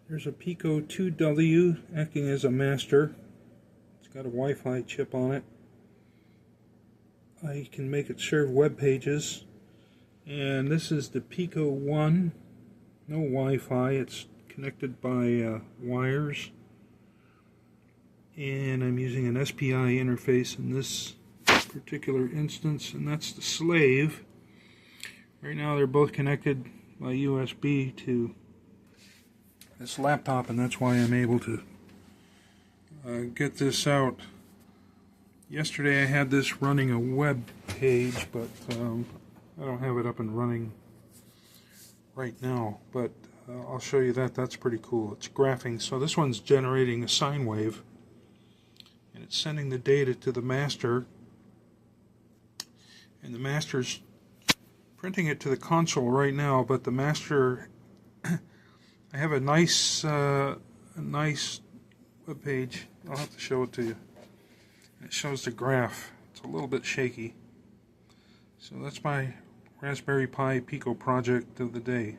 There's a Pico 2W acting as a master. It's got a Wi-Fi chip on it. I can make it serve web pages. And this is the Pico 1. No Wi-Fi. It's connected by wires. And I'm using an SPI interface in this particular instance, and that's the slave. Right now they're both connected by USB to this laptop, and that's why I'm able to get this out. Yesterday I had this running a web page, but I don't have it up and running right now, but I'll show you that. That's pretty cool. It's graphing. So this one's generating a sine wave, and it's sending the data to the master, and the master's printing it to the console right now, but the master, I have a nice web page. I'll have to show it to you. It shows the graph. It's a little bit shaky. So that's my Raspberry Pi Pico project of the day.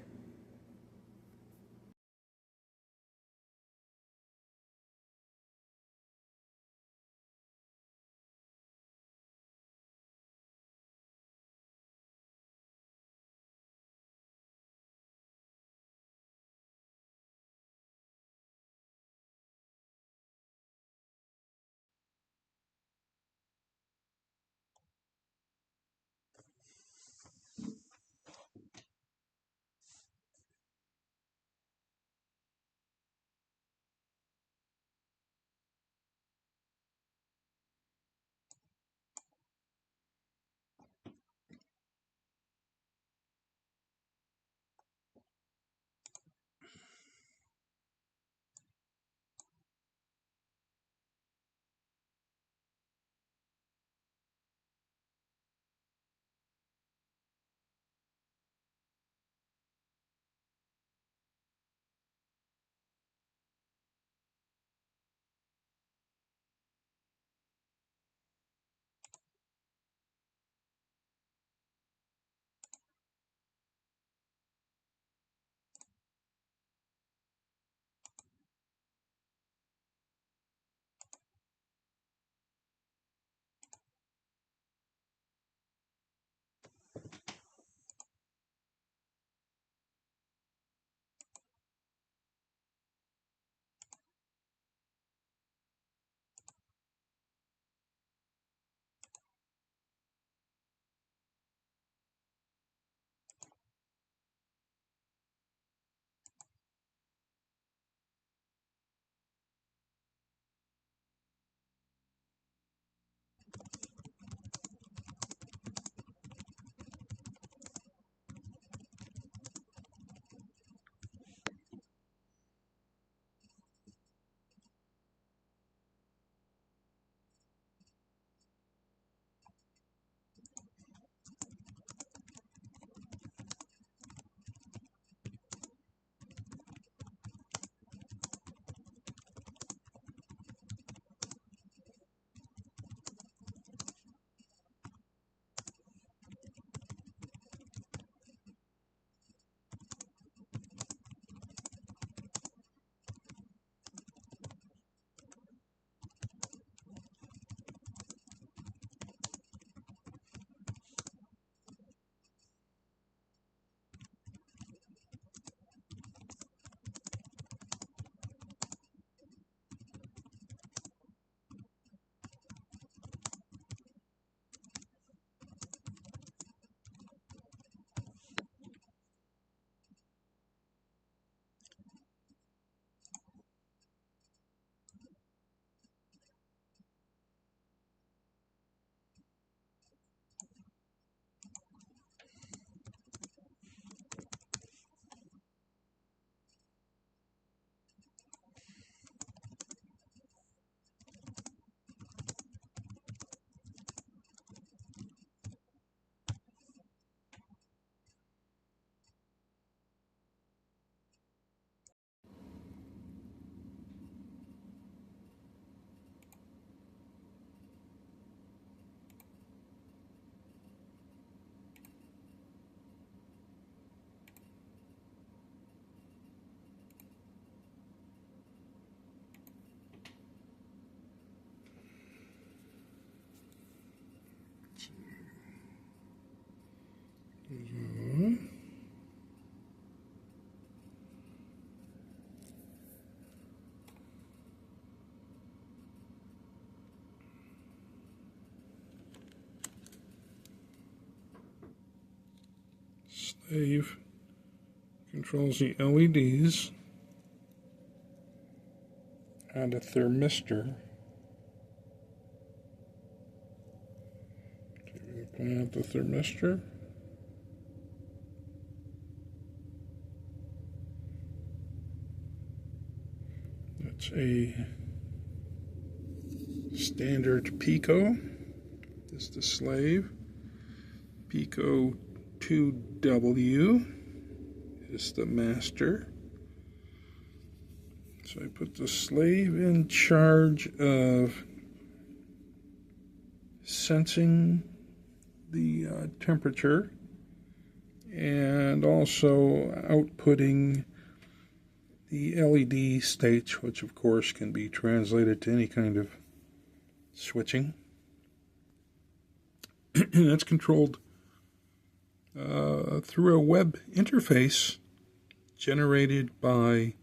slave controls the LEDs and a thermistor. Point out the thermistor. That's a standard Pico. This is the slave. Pico 2W is the master. So I put the slave in charge of sensing the temperature and also outputting the LED states, which of course can be translated to any kind of switching. And that's controlled through a web interface generated by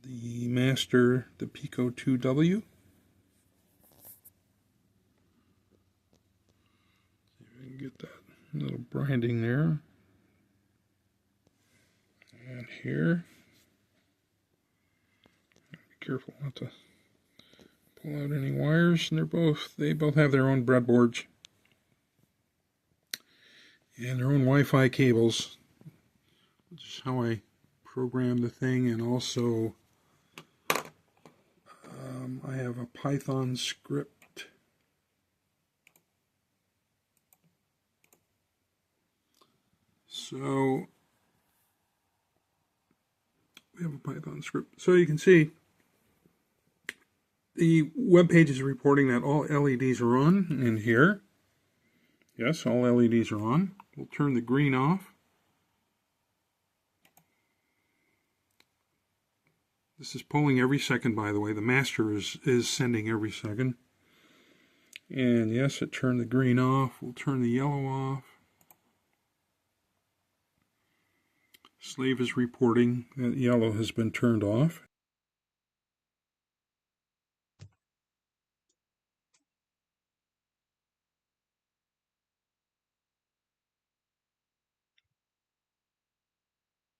the master, the Pico 2W. See if I can get that little branding there. And here. Be careful not to pull out any wires. And they both have their own breadboards and their own Wi-Fi cables, which is how I program the thing. And also I have a Python script so we have a Python script. So you can see the web page is reporting that all LEDs are on in here. Yes, all LEDs are on. We'll turn the green off. This is pulling every second, by the way. The master is sending every second. And yes, it turned the green off. We'll turn the yellow off. Slave is reporting that yellow has been turned off.